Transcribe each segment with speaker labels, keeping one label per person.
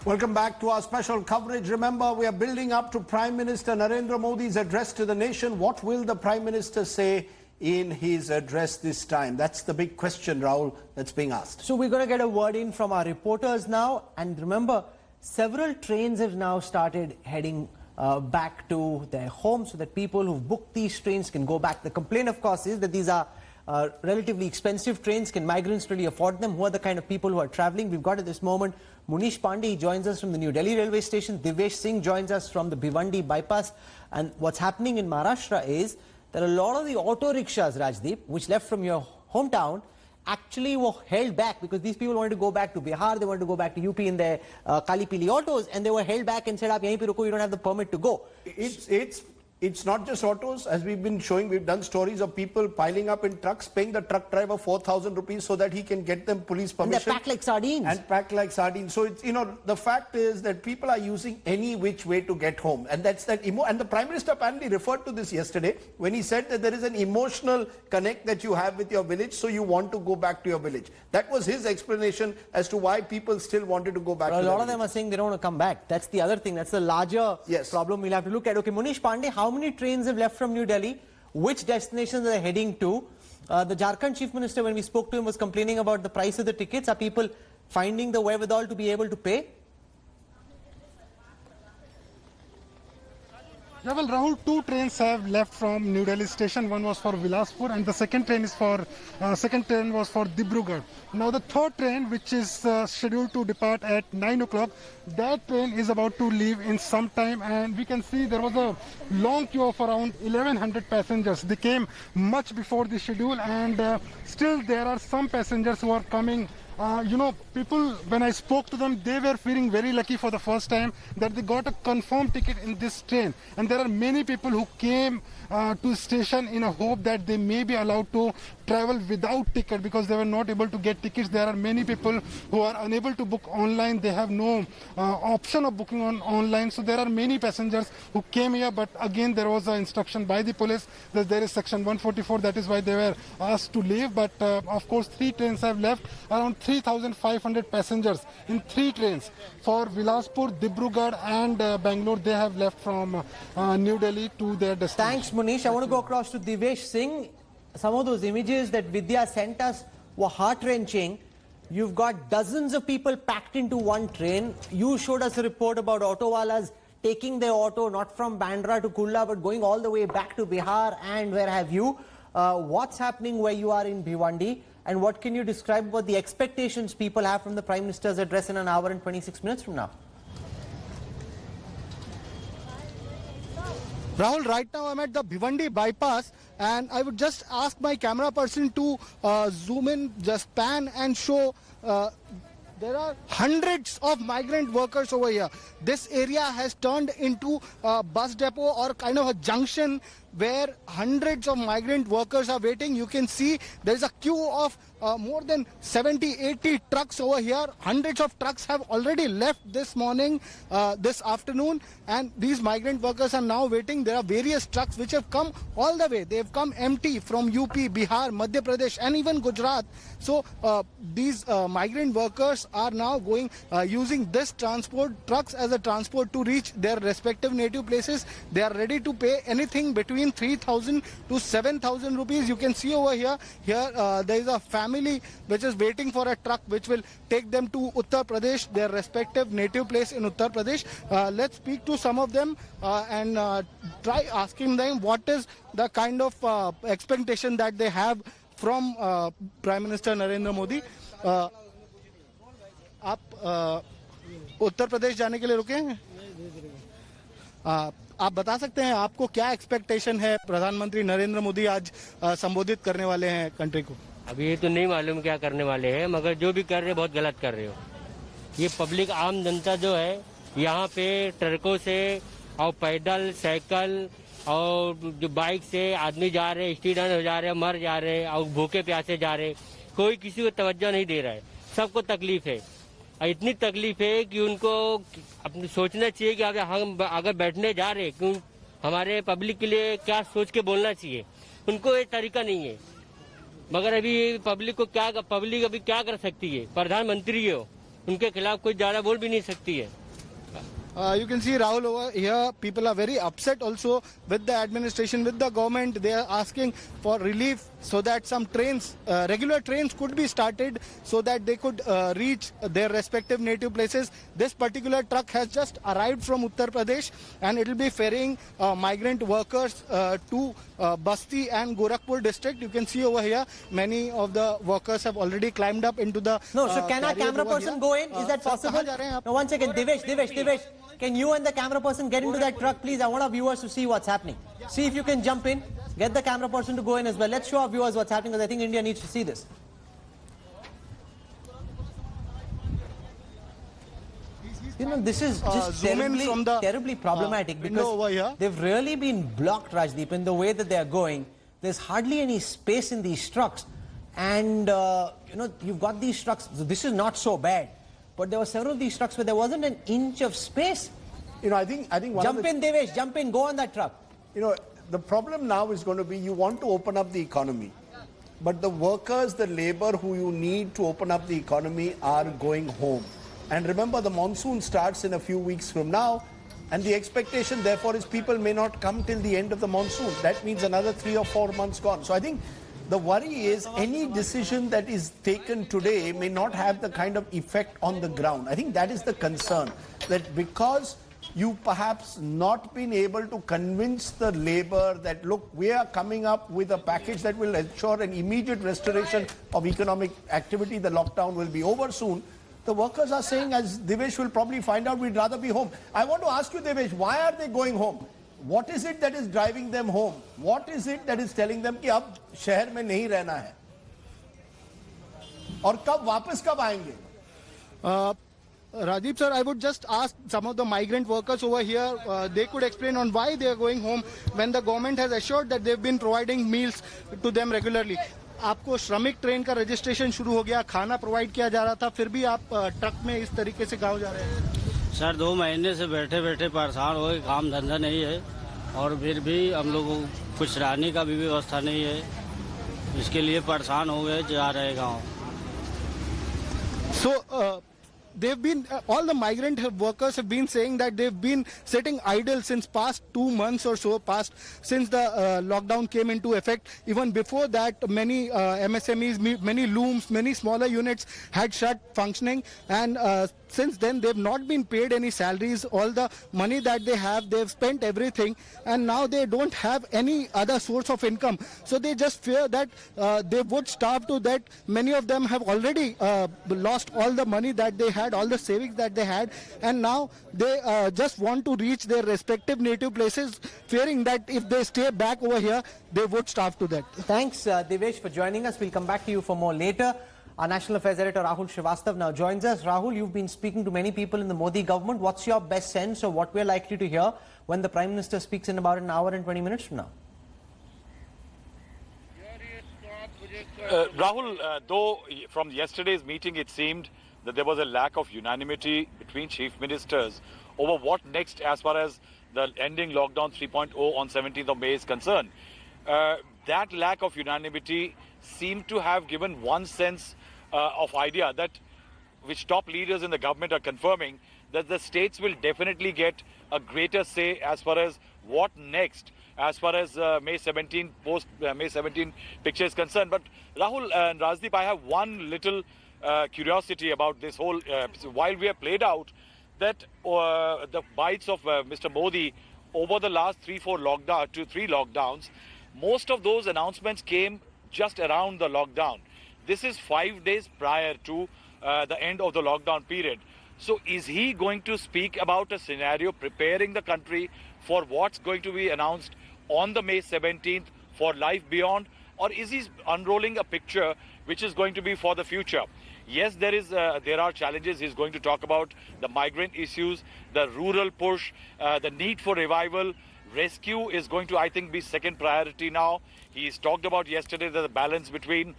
Speaker 1: Welcome back to our special coverage. Remember, we are building up to Prime Minister Narendra Modi's address to the nation. What will the Prime Minister say in his address this time? That's the big question, Rahul, that's being asked.
Speaker 2: So we're going to get a word in from our reporters now. And remember, several trains have now started heading back to their homes so that people who've booked these trains can go back. The complaint, of course, is that these are relatively expensive trains. Can migrants really afford them? Who are the kind of people who are traveling? We've got at this moment Munish Pandey joins us from the New Delhi railway station. Divesh Singh joins us from the Bhiwandi bypass. And what's happening in Maharashtra is that a lot of the auto rickshaws, Rajdeep, which left from your hometown, actually were held back because these people wanted to go back to Bihar, they wanted to go back to UP in their Kali Pili autos, and they were held back and said, "Aap yahin pe ruko, you don't have the permit to go."
Speaker 1: It's not just autos. As we've been showing, we've done stories of people piling up in trucks, paying the truck driver 4,000 rupees so that he can get them police permission.
Speaker 2: And they're packed like sardines.
Speaker 1: And packed like sardines. So, it's, the fact is that people are using any which way to get home. And that's that. And the Prime Minister apparently referred to this yesterday when he said that there is an emotional connect that you have with your village, so you want to go back to your village. That was his explanation as to why people still wanted to go back to their village.
Speaker 2: A lot of them are saying they don't want to come back. That's the other thing. That's the larger problem we'll have to look at. Okay, Munish Pandey, how many trains have left from New Delhi? Which destinations are they heading to? The Jharkhand Chief Minister, when we spoke to him, was complaining about the price of the tickets. Are people finding the wherewithal to be able to pay?
Speaker 3: Yeah, well, Rahul, two trains have left from New Delhi station. One was for Bilaspur, and the second train was for Dibrugarh. Now, the third train, which is scheduled to depart at 9 o'clock, that train is about to leave in some time, and we can see there was a long queue of around 1,100 passengers. They came much before the schedule, and still there are some passengers who are coming. People, when I spoke to them, they were feeling very lucky for the first time that they got a confirmed ticket in this train. And there are many people who came to the station in a hope that they may be allowed to travel without ticket because they were not able to get tickets. There are many people who are unable to book online. They have no option of booking online. So there are many passengers who came here, but again there was an instruction by the police that there is section 144. That is why they were asked to leave. But of course, three trains have left. Around 3,500 passengers in three trains for Bilaspur, Dibrugarh and Bangalore. They have left from New Delhi to their destination.
Speaker 2: Thanks, Munish. I want to go across to Divesh Singh. Some of those images that Vidya sent us were heart-wrenching. You've got dozens of people packed into one train. You showed us a report about autowalas taking their auto not from Bandra to Kurla but going all the way back to Bihar and where have you. What's happening where you are in Bhiwandi? And what can you describe about the expectations people have from the Prime Minister's address in an hour and 26 minutes from now?
Speaker 4: Rahul, right now I'm at the Bhiwandi bypass and I would just ask my camera person to zoom in, just pan and show there are hundreds of migrant workers over here. This area has turned into a bus depot or kind of a junction where hundreds of migrant workers are waiting. You can see there is a queue of more than 70-80 trucks over here. Hundreds of trucks have already left this morning, this afternoon, and these migrant workers are now waiting. There are various trucks which have come all the way. They have come empty from UP, Bihar, Madhya Pradesh and even Gujarat. So these migrant workers are now going using this transport, trucks as a transport to reach their respective native places. They are ready to pay anything between 3,000 to 7,000 rupees. You can see over here, there is a family which is waiting for a truck which will take them to Uttar Pradesh, their respective native place in Uttar Pradesh. Let's speak to some of them and try asking them what is the kind of expectation that they have from Prime Minister Narendra Modi. आप उत्तर प्रदेश जाने के लिए रुके हैं? आप बता सकते हैं आपको क्या एक्सपेक्टेशन है? प्रधानमंत्री नरेंद्र मोदी आज संबोधित करने वाले हैं कंट्री को.
Speaker 5: अभी ये तो नहीं मालूम क्या करने वाले हैं, मगर जो भी कर रहे हैं बहुत गलत कर रहे हो. ये पब्लिक आम जनता जो है यहाँ पे ट्रकों से और पैदल साइकिल और जो बाइक से आदमी जा रहे हैं, एक्सीडेंट हो जा रहे हैं, मर जा रहे हैं और भूखे प्यासे जा रहे हैं. कोई किसी को तवज्जो नहीं दे रहा है. सबको तकलीफ है. इतनी तकलीफ है कि उनको अपने सोचना चाहिए कि अगर हम अगर बैठने जा रहे हैं क्यों हमारे पब्लिक के लिए क्या सोच के बोलना चाहिए. उनको ये तरीका नहीं है. मगर अभी पब्लिक अभी क्या कर सकती है? प्रधानमंत्री हो, उनके खिलाफ कोई ज़्यादा बोल भी नहीं सकती है।
Speaker 4: You can see, Rahul, over here, people are very upset also with the administration, with the government. They are asking for relief so that some trains, regular trains could be started so that they could reach their respective native places. This particular truck has just arrived from Uttar Pradesh and it will be ferrying migrant workers to Basti and Gorakhpur district. You can see over here, many of the workers have already climbed up into the
Speaker 2: No, so can our
Speaker 4: carriers
Speaker 2: camera
Speaker 4: over
Speaker 2: person
Speaker 4: here.
Speaker 2: go in? Is that
Speaker 4: Sir,
Speaker 2: possible?
Speaker 4: kahan ja rahe hain aap?
Speaker 2: No, one second. Divesh. Can you and the camera person get into that truck, please? I want our viewers to see what's happening. See if you can jump in. Get the camera person to go in as well. Let's show our viewers what's happening because I think India needs to see this. You know, this is just
Speaker 4: zoom in from the
Speaker 2: terribly problematic
Speaker 4: window over here.
Speaker 2: because they've really been blocked, Rajdeep, in the way that they are going. There's hardly any space in these trucks. And, you know, you've got these trucks. So this is not so bad. But there were several of these trucks where there wasn't an inch of space.
Speaker 1: You know, I think one
Speaker 2: Jump
Speaker 1: of the,
Speaker 2: in, Devesh, jump in, go on that truck.
Speaker 1: You know, the problem now is going to be you want to open up the economy, but the workers, the labor who you need to open up the economy are going home. And remember, the monsoon starts in a few weeks from now, and the expectation therefore is people may not come till the end of the monsoon. That means another 3 or 4 months gone. So I think the worry is any decision that is taken today may not have the kind of effect on the ground. I think that is the concern, that because you perhaps not been able to convince the labor that, look, we are coming up with a package that will ensure an immediate restoration of economic activity, the lockdown will be over soon. The workers are saying, as Devesh will probably find out, we'd rather be home. I want to ask you, Devesh, why are they going home? What is it that is driving them home? What is it that is telling them कि अब शहर में नहीं रहना है? और कब वापस कब आएंगे?
Speaker 4: Rajiv sir, I would just ask some of the migrant workers over here, they could explain on why they are going home when the government has assured that they've been providing meals to them regularly. आपको श्रमिक train का registration शुरू हो गया, खाना provide किया जा रहा था, फिर भी आप ट्रक में इस तरीके से गाँव जा रहे हैं?
Speaker 6: सर 2 महीने से बैठे बैठे परेशान हो गए, काम धंधा नहीं है और फिर भी हम लोगों को कुछ रहने का भी व्यवस्था नहीं है, इसके लिए परेशान हो गए, जा रहे गाँव.
Speaker 4: So they've been all the migrant workers have been saying that they've been sitting idle since past 2 months or so past since the lockdown came into effect. Even before that, many MSMEs, many looms, many smaller units had shut functioning, and since then they've not been paid any salaries. All the money that they have, they've spent everything, and now they don't have any other source of income. So they just fear that they would starve to death. Many of them have already lost all the money that they had, all the savings that they had, and now they just want to reach their respective native places, fearing that if they stay back over here, they would starve to death.
Speaker 2: Thanks, Devesh, for joining us. We'll come back to you for more later. Our National Affairs Editor Rahul Srivastav now joins us. Rahul, you've been speaking to many people in the Modi government. What's your best sense of what we're likely to hear when the Prime Minister speaks in about an hour and 20 minutes from now?
Speaker 7: Rahul, though from yesterday's meeting it seemed that there was a lack of unanimity between chief ministers over what next as far as the ending lockdown 3.0 on 17th of May is concerned. That lack of unanimity seemed to have given one sense of idea that which top leaders in the government are confirming, that the states will definitely get a greater say as far as what next as far as May 17 post May 17 picture is concerned. But Rahul and Rajdeep, I have one little curiosity about this whole while we have played out that the bites of Mr. Modi over the last 3 lockdowns, most of those announcements came just around the lockdown. This is 5 days prior to the end of the lockdown period. So is he going to speak about a scenario preparing the country for what's going to be announced on the May 17th for life beyond, or is he unrolling a picture which is going to be for the future? Yes, there are challenges. He's going to talk about the migrant issues, the rural push, the need for revival. Rescue is going to, I think, be second priority now. He's talked about yesterday the balance between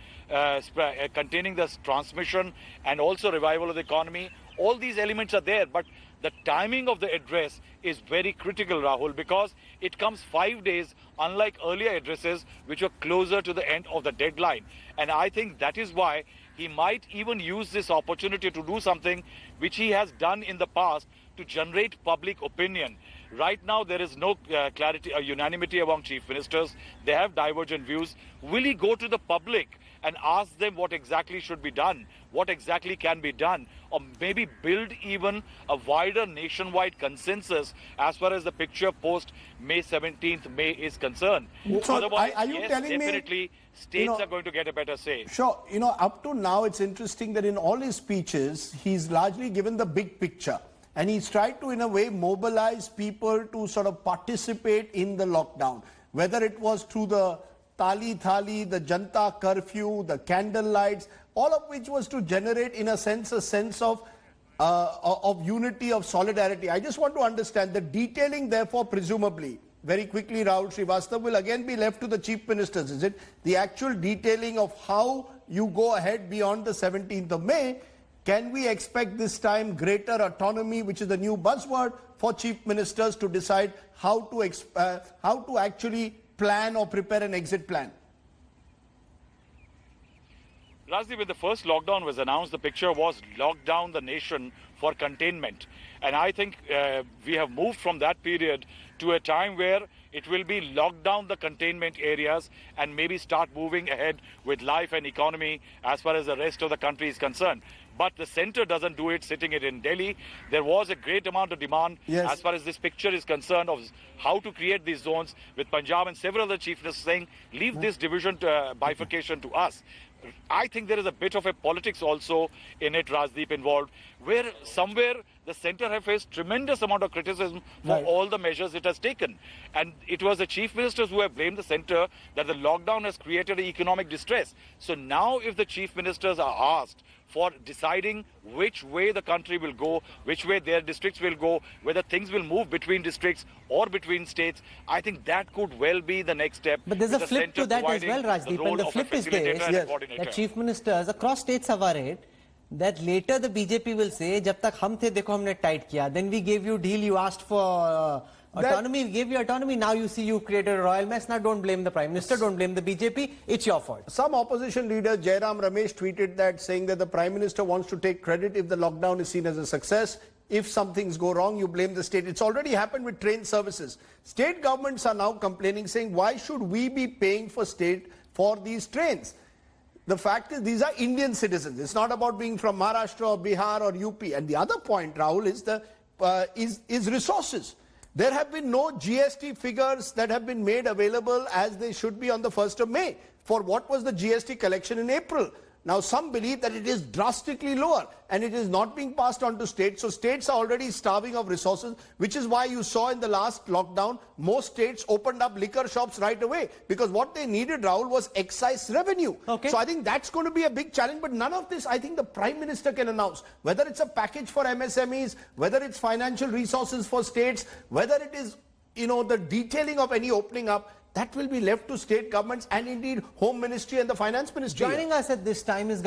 Speaker 7: containing the transmission and also revival of the economy. All these elements are there, but the timing of the address is very critical, Rahul, because it comes 5 days, unlike earlier addresses, which were closer to the end of the deadline. And I think that is why he might even use this opportunity to do something which he has done in the past to generate public opinion. Right now, there is no clarity or unanimity among chief ministers. They have divergent views. Will he go to the public and ask them what exactly should be done, what exactly can be done, or maybe build even a wider nationwide consensus as far as the picture post May 17th May is concerned?
Speaker 1: So
Speaker 7: Otherwise,
Speaker 1: are you
Speaker 7: yes,
Speaker 1: telling me,
Speaker 7: definitely states are going to get a better say.
Speaker 1: Sure. Up to now, it's interesting that in all his speeches, he's largely given the big picture. And he's tried to, in a way, mobilize people to sort of participate in the lockdown. Whether it was through the Tali Thali, the Janta curfew, the candle lights, all of which was to generate, in a sense of unity, of solidarity. I just want to understand the detailing, therefore, presumably, very quickly, Rahul Srivastava, will again be left to the chief ministers, is it? The actual detailing of how you go ahead beyond the 17th of May. Can we expect this time greater autonomy, which is the new buzzword, for chief ministers to decide how to actually plan or prepare an exit plan?
Speaker 7: Rajdeep, when the first lockdown was announced, the picture was lock down the nation for containment. And I think we have moved from that period to a time where it will be lock down the containment areas and maybe start moving ahead with life and economy as far as the rest of the country is concerned. But the centre doesn't do it sitting it in Delhi. There was a great amount of demand as far as this picture is concerned of how to create these zones, with Punjab and several other chief ministers saying, leave this division bifurcation to us. I think there is a bit of a politics also in it, Rajdeep, involved, where somewhere the centre have faced tremendous amount of criticism for all the measures it has taken. And it was the chief ministers who have blamed the centre that the lockdown has created economic distress. So now if the chief ministers are asked for deciding which way the country will go, which way their districts will go, whether things will move between districts or between states, I think that could well be the next step.
Speaker 2: But there's a flip to that as well, Rajdeep, and the flip is this, that chief ministers across states have worried that later the BJP will say, jab tak hum the, dekho humne tight kiya, then we gave you deal, you asked for autonomy, we gave you autonomy, now you see you created a royal mess. Now don't blame the Prime Minister, don't blame the BJP, it's your fault.
Speaker 1: Some opposition leader, Jairam Ramesh, tweeted that, saying that the Prime Minister wants to take credit if the lockdown is seen as a success. If some things go wrong, you blame the state. It's already happened with train services. State governments are now complaining, saying, why should we be paying for these trains? The fact is, these are Indian citizens. It's not about being from Maharashtra or Bihar or UP. And the other point, Rahul, is resources. There have been no GST figures that have been made available as they should be on the 1st of May for what was the GST collection in April. Now, some believe that it is drastically lower and it is not being passed on to states. So states are already starving of resources, which is why you saw in the last lockdown, most states opened up liquor shops right away, because what they needed, Rahul, was excise revenue. So I think that's going to be a big challenge. But none of this, I think the Prime Minister can announce, whether it's a package for MSMEs, whether it's financial resources for states, whether it is, the detailing of any opening up. That will be left to state governments and indeed Home Ministry and the Finance Ministry.
Speaker 2: Joining us at this time is